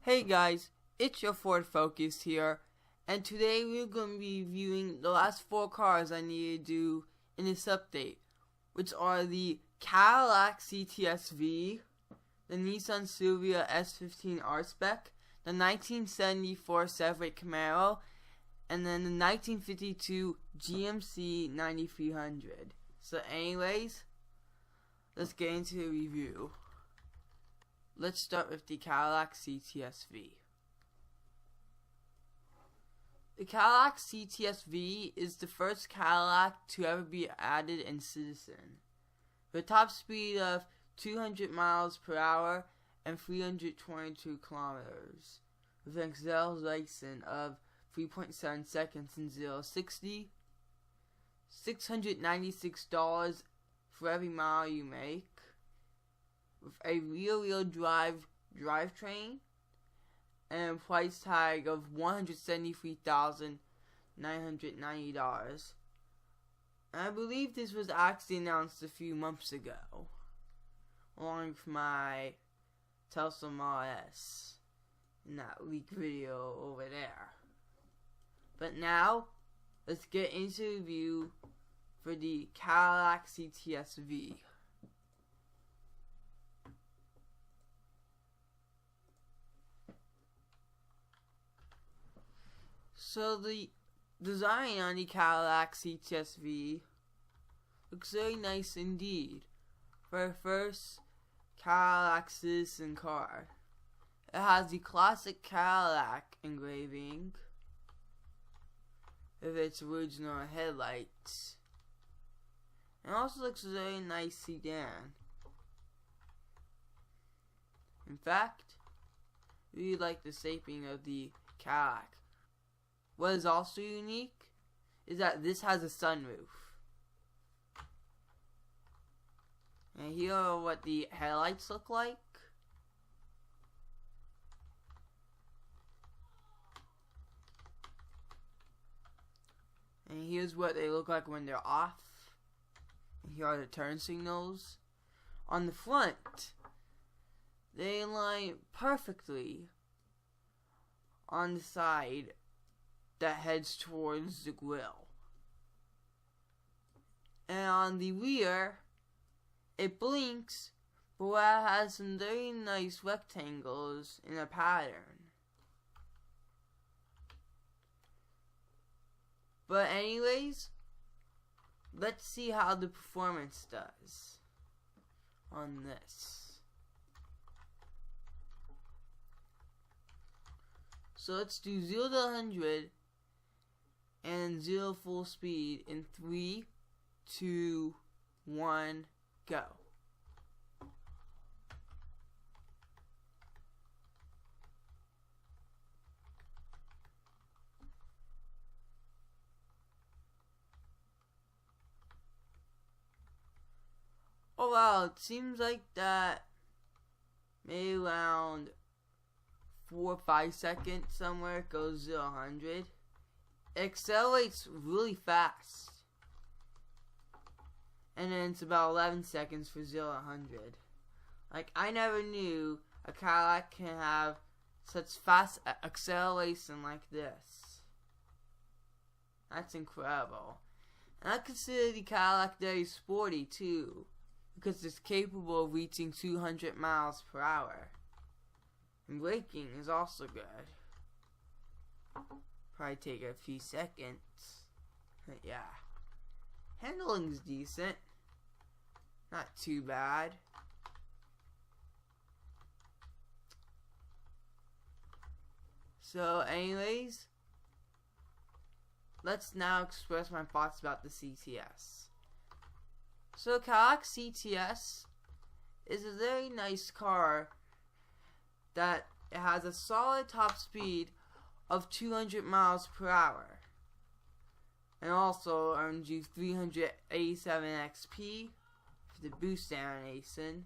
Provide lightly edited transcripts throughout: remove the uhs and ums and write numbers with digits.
Hey guys, it's your Ford Focus here, and today we're going to be reviewing the last 4 cars I need to do in this update, which are the Cadillac CTSV, the Nissan Silvia S15R Spec, the 1974 Chevrolet Camaro, and then the 1952 GMC 9300. So anyways, let's get into the review. Let's start with the Cadillac CTSV. The Cadillac CTSV is the first Cadillac to ever be added in Citizen, with a top speed of 200 miles per hour and 322 kilometers, with an acceleration of 3.7 seconds in 0-60, $696 for every mile you make, with a rear-wheel drive drivetrain, and a price tag of $173,990. And I believe this was actually announced a few months ago, along with my Tesla Model S in that leak video over there. But now, let's get into the review for the Cadillac CTSV. So the design on the Cadillac CTSV looks very nice indeed for a first Cadillac Citizen car. It has the classic Cadillac engraving with its original headlights. It also looks a very nice sedan. In fact, I really like the shaping of the Cadillac. What is also unique is that this has a sunroof. And here are what the headlights look like. And here's what they look like when they're off. And here are the turn signals. On the front, they align perfectly on the side that heads towards the grill. And on the rear, it blinks, but it has some very nice rectangles in a pattern. But anyways, let's see how the performance does on this. So let's do 0 to 100 and 0 full speed in 3, 2, 1, go. Oh wow, it seems like that maybe around 4 or 5 seconds somewhere it goes 0 to 100. It accelerates really fast. And then it's about 11 seconds for 0 to 100. Like, I never knew a Cadillac can have such fast acceleration like this. That's incredible. And I consider the Cadillac very sporty too, because it's capable of reaching 200 miles per hour. And braking is also good. Probably take a few seconds. But yeah. Handling's decent. Not too bad. So anyways, let's now express my thoughts about the CTS. So Cadillac CTS is a very nice car that it has a solid top speed of 200 miles per hour, and also earns you 387 XP for the boost animation.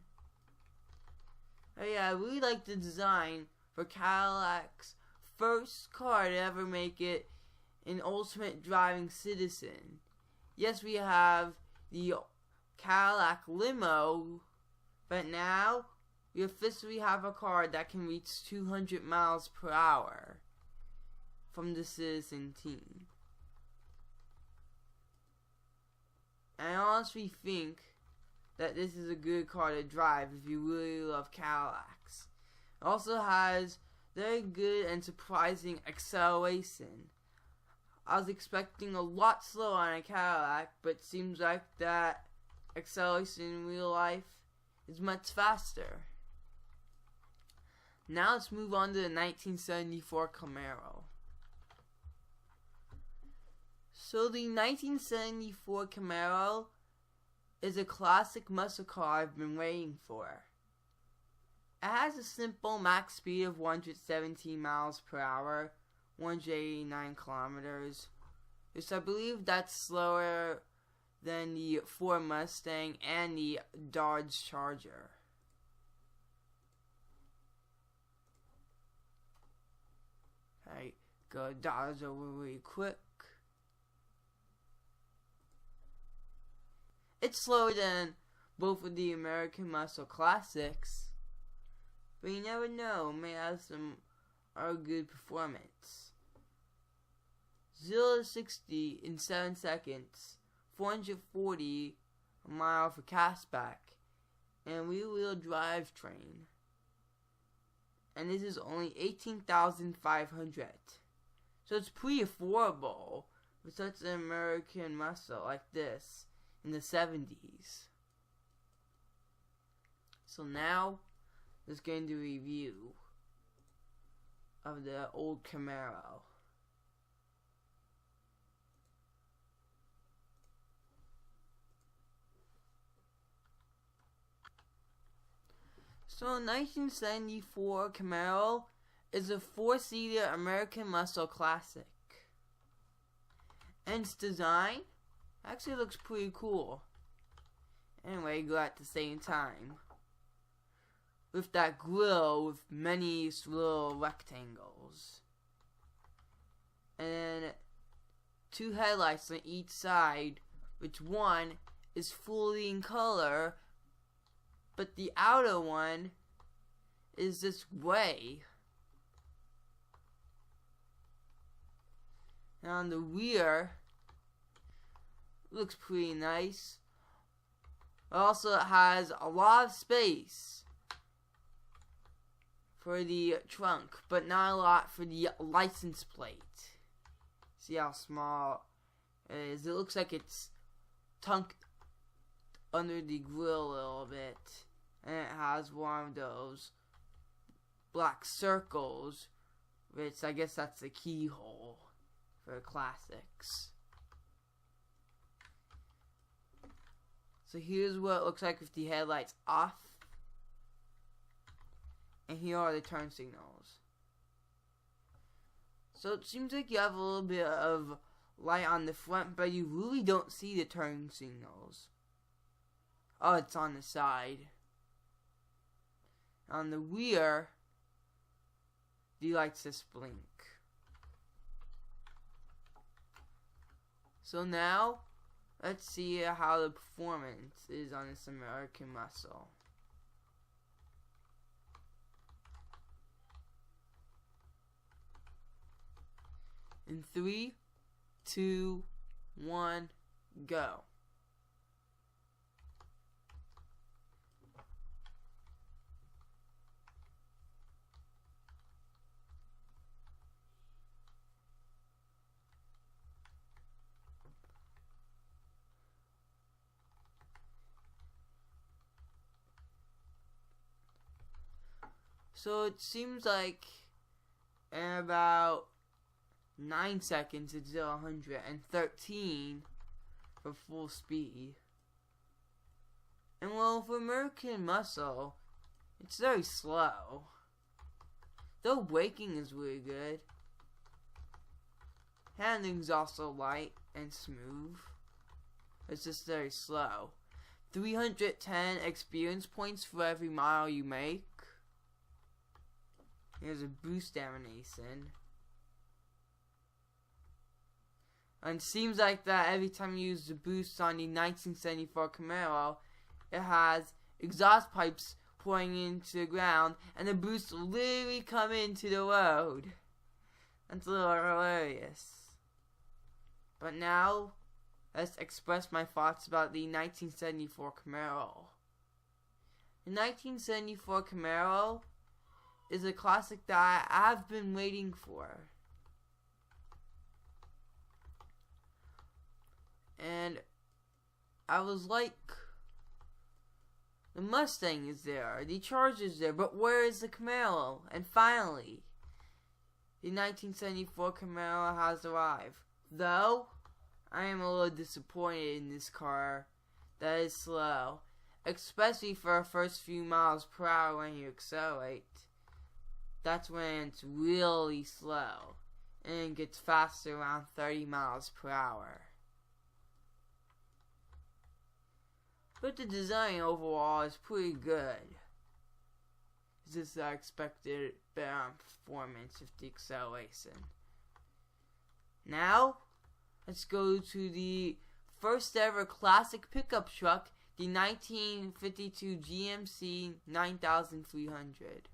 But yeah, I really like the design for Cadillac's first car to ever make it an ultimate driving citizen. Yes, we have the Cadillac limo, but now we officially have a car that can reach 200 miles per hour from the Citizen team. I honestly think that this is a good car to drive if you really love Cadillacs. It also has very good and surprising acceleration. I was expecting a lot slower on a Cadillac, but it seems like that acceleration in real life is much faster. Now let's move on to the 1974 Camaro. So the 1974 Camaro is a classic muscle car I've been waiting for. It has a simple max speed of 117 miles per hour, 189 kilometers, which I believe that's slower than the Ford Mustang and the Dodge Charger. Alright, go Dodge over really quick. It's slower than both of the American Muscle Classics, but you never know, may have some good performance. 0 to 60 in 7 seconds, 440 a mile for cashback, and rear-wheel drivetrain. And this is only $18,500, so it's pretty affordable for such an American muscle like this in the 70s. So now let's get into a review of the old Camaro. So 1974 Camaro is a 4-seater American muscle classic. And its design actually looks pretty cool. Anyway, good at the same time. With that grille with many little rectangles. And then 2 headlights on each side, which one is fully in color, but the outer one is this gray. And on the rear, looks pretty nice. Also, it has a lot of space for the trunk, but not a lot for the license plate. See how small it is? It looks like it's tucked under the grill a little bit, and it has one of those black circles, which I guess that's the keyhole for classics. So here's what it looks like with the headlights off, and here are the turn signals. So it seems like you have a little bit of light on the front, but you really don't see the turn signals. Oh, it's on the side. On the rear, the lights just blink. So now, let's see how the performance is on this American muscle. In 3, 2, 1, go. So it seems like in about 9 seconds it's 0 to 100 and 13 for full speed. And well, for American muscle, it's very slow. Though braking is really good. Handling's also light and smooth. It's just very slow. 310 experience points for every mile you make. Here's a boost animation. And it seems like that every time you use the boost on the 1974 Camaro, it has exhaust pipes pouring into the ground, and the boost will literally come into the road. That's a little hilarious. But now, let's express my thoughts about the 1974 Camaro. The 1974 Camaro is a classic that I've been waiting for. And I was like, the Mustang is there, the Charger's there, but where is the Camaro? And finally, the 1974 Camaro has arrived. Though, I am a little disappointed in this car that is slow, especially for the first few miles per hour when you accelerate. That's when it's really slow, and it gets faster around 30 miles per hour. But the design overall is pretty good. It's just I expected better performance with the acceleration. Now, let's go to the first ever classic pickup truck, the 1952 GMC 9300.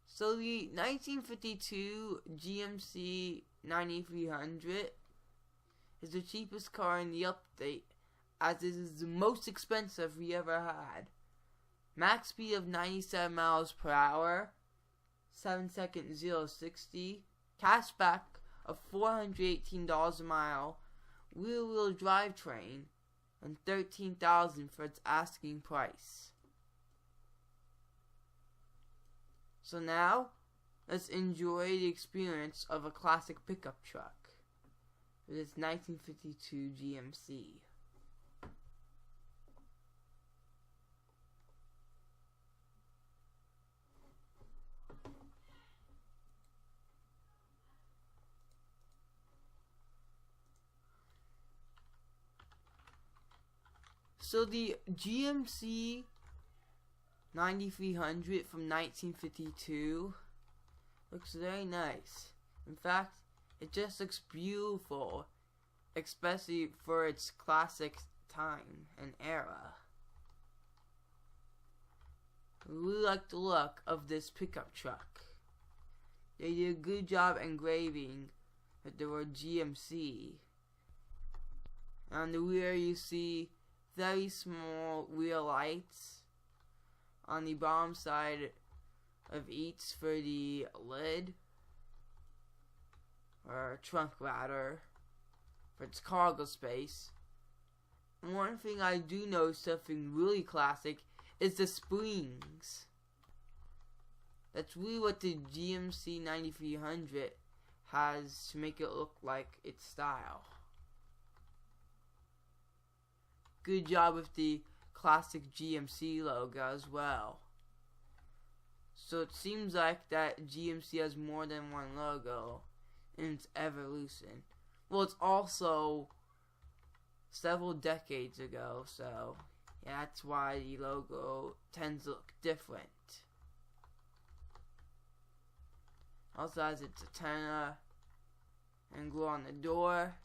So the 1952 GMC 9300 is the cheapest car in the update, as it is the most expensive we ever had. Max speed of 97 miles per hour, 7 second 0-60, cashback of $418 a mile, wheel-wheel drivetrain, and $13,000 for its asking price. So now, let's enjoy the experience of a classic pickup truck with its 1952 GMC. So the GMC 9300 from 1952 looks very nice. In fact, it just looks beautiful, especially for its classic time and era. I really like the look of this pickup truck. They did a good job engraving with the word GMC. On the rear you see very small rear lights on the bottom side of each for the lid, or trunk rather, for its cargo space. And one thing I do know, something really classic, is the springs. That's really what the GMC 9300 has to make it look like its style. Good job with the classic GMC logo as well. So it seems like that GMC has more than one logo in its evolution. Well, it's also several decades ago, so yeah, that's why the logo tends to look different. Also has its antenna and glow on the door.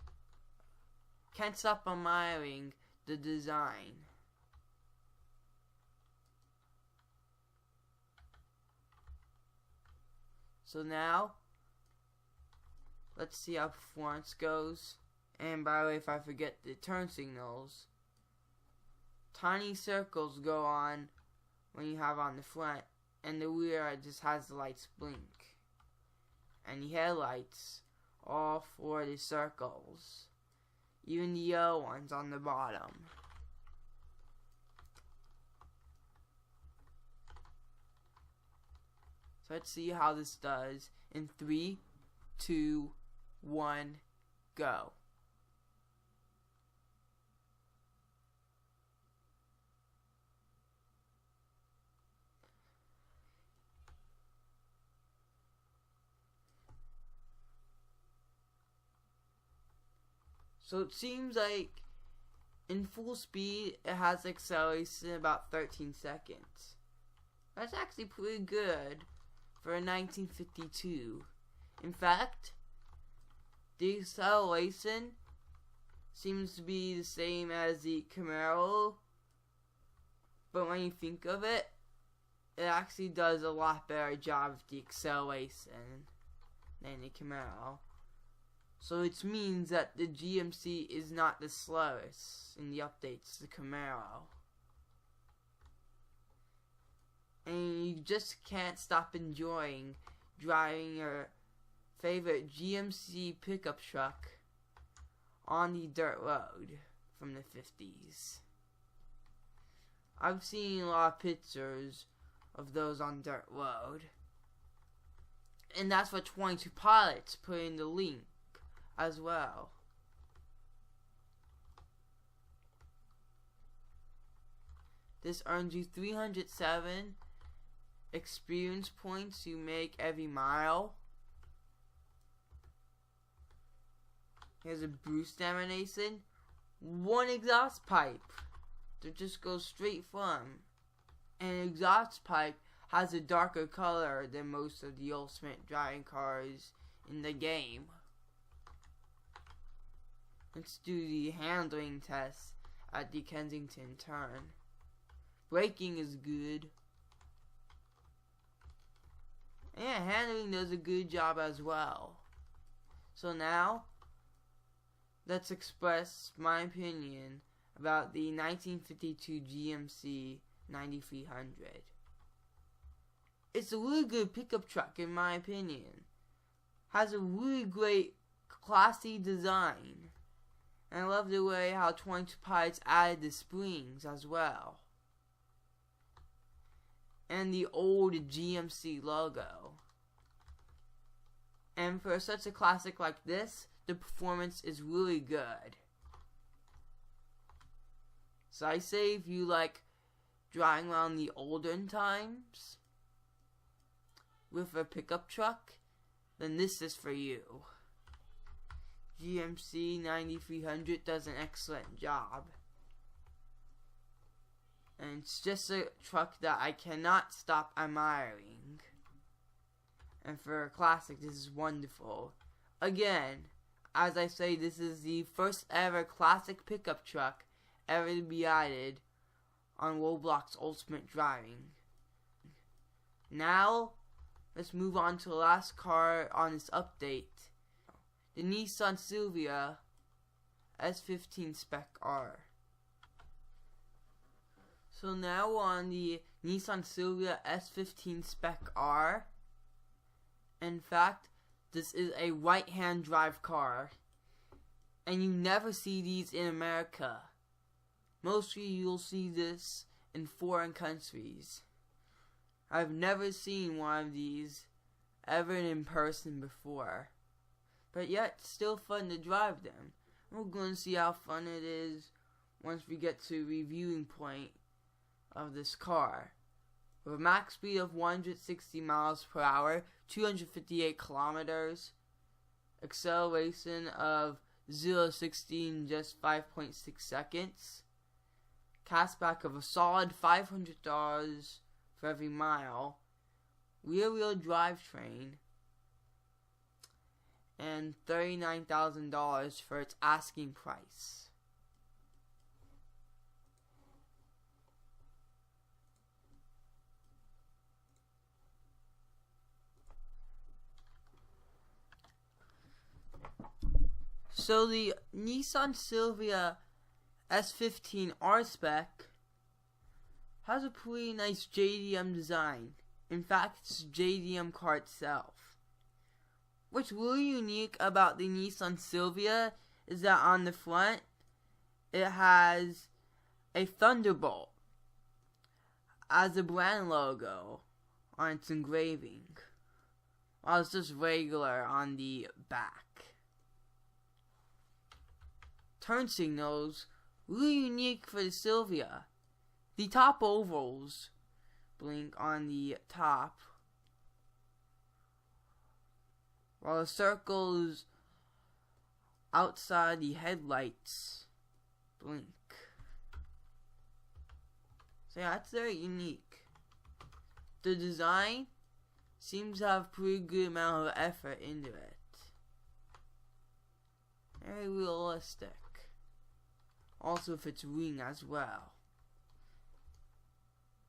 Can't stop admiring the design. So now, let's see how performance goes. And by the way, if I forget the turn signals, tiny circles go on when you have on the front, and the rear just has the lights blink. And the headlights, all for the circles, even the yellow ones on the bottom. So let's see how this does in 3, 2, 1, go. So it seems like in full speed it has acceleration in about 13 seconds. That's actually pretty good for a 1952 In fact, the acceleration seems to be the same as the Camaro, but when you think of it, it actually does a lot better job of the acceleration than the Camaro. So it means that the GMC is not the slowest in the updates to Camaro. And you just can't stop enjoying driving your favorite GMC pickup truck on the dirt road from the 50s. I've seen a lot of pictures of those on dirt road. And that's what 22 Pilots put in the link as well. This earns you 307 experience points you make every mile. Here's a boost animation. One exhaust pipe that just goes straight from. And an exhaust pipe has a darker color than most of the ultimate driving cars in the game. Let's do the handling test at the Kensington turn. Braking is good. And handling does a good job as well. So now, let's express my opinion about the 1952 GMC 9300. It's a really good pickup truck in my opinion. Has a really great classy design. And I love the way how 22 Pilots added the springs as well. And the old GMC logo. And for such a classic like this, the performance is really good. So I say if you like driving around the olden times with a pickup truck, then this is for you. GMC 9300 does an excellent job. And it's just a truck that I cannot stop admiring. And for a classic, this is wonderful. Again, as I say, this is the first ever classic pickup truck ever to be added on Roblox Ultimate Driving. Now, let's move on to the last car on this update. The Nissan Silvia S15 Spec R. So now on the Nissan Silvia S15 Spec R. In fact, this is a right-hand drive car. And you never see these in America. Mostly you'll see this in foreign countries. I've never seen one of these ever in person before. But yet, still fun to drive them. We're going to see how fun it is once we get to reviewing point of this car. With a max speed of 160 miles per hour, 258 kilometers, acceleration of 0-60 in just 5.6 seconds, cashback of a solid $500 for every mile, rear-wheel drivetrain, and $39,000 for its asking price. So the Nissan Silvia S15 R Spec has a pretty nice JDM design. In fact, it's JDM car itself. What's really unique about the Nissan Silvia is that on the front, it has a Thunderbolt as a brand logo on its engraving, while it's just regular on the back. Turn signals, really unique for the Silvia. The top ovals blink on the top, while the circles outside the headlights blink. So yeah, that's very unique. The design seems to have pretty good amount of effort into it. Very realistic. Also fits wing as well.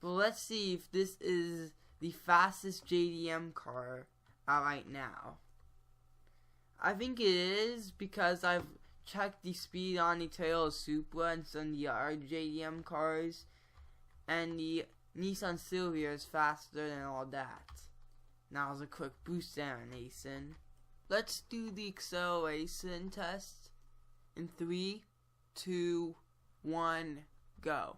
But let's see if this is the fastest JDM car out right now. I think it is, because I've checked the speed on the Toyota Supra and some of the other JDM cars, and the Nissan Silvia is faster than all that. Now as a quick boost animation. Let's do the acceleration test in 3, 2, 1, go.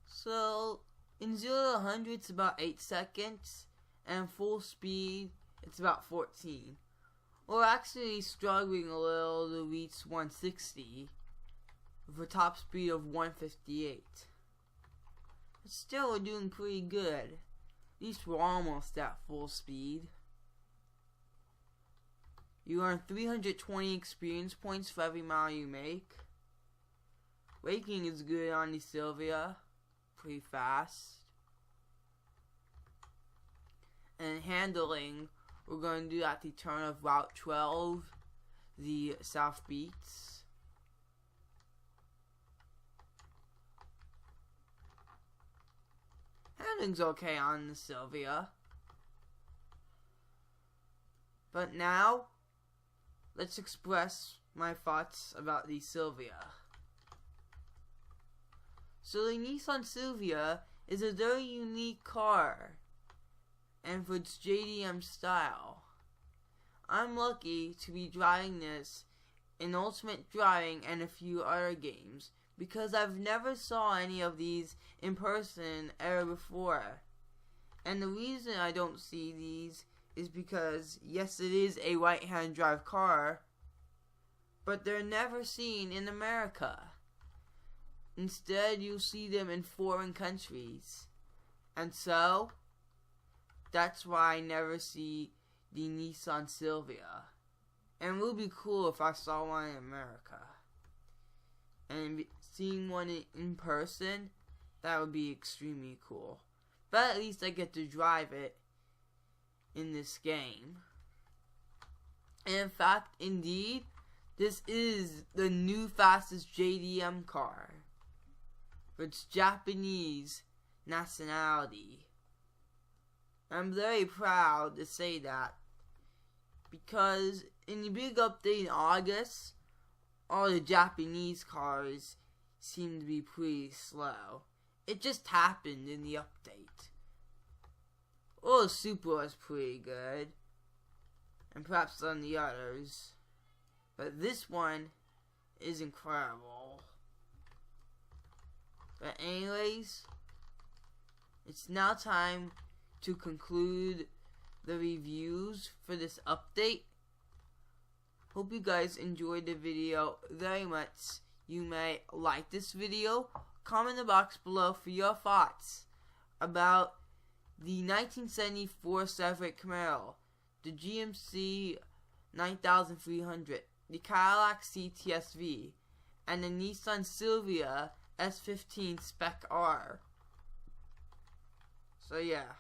So, in 0 to 100 it's about 8 seconds, and full speed it's about 14. We're actually struggling a little to reach 160 with a top speed of 158. But still, we're doing pretty good. At least we're almost at full speed. You earn 320 experience points for every mile you make. Braking is good on the Silvia. Pretty fast. And handling, we're going to do at the turn of Route 12, the South Beats. Handling's okay on the Silvia. But now, let's express my thoughts about the Silvia. So the Nissan Silvia is a very unique car, and for its JDM style. I'm lucky to be driving this in Ultimate Driving and a few other games, because I've never saw any of these in person ever before. And the reason I don't see these is because, yes, it is a right-hand drive car, but they're never seen in America. Instead, you'll see them in foreign countries. And so, that's why I never see the Nissan Silvia. And it would be cool if I saw one in America. And seeing one in person, that would be extremely cool. But at least I get to drive it in this game. And in fact, indeed, this is the new fastest JDM car for its Japanese nationality. I'm very proud to say that, because in the big update in August, all the Japanese cars seem to be pretty slow. It just happened in the update. Oh, the Supra was pretty good, and perhaps some of the others, but this one is incredible. But anyways, it's now time to conclude the reviews for this update. Hope you guys enjoyed the video very much. You may like this video, comment in the box below for your thoughts about the 1974 Chevrolet Camaro, the GMC 9300, the Cadillac CTSV, and the Nissan Silvia S15 Spec R. So yeah,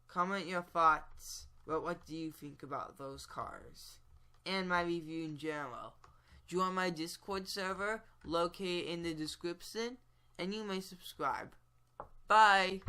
comment your thoughts about what do you think about those cars and my review in general. Join my Discord server located in the description, and you may subscribe. Bye!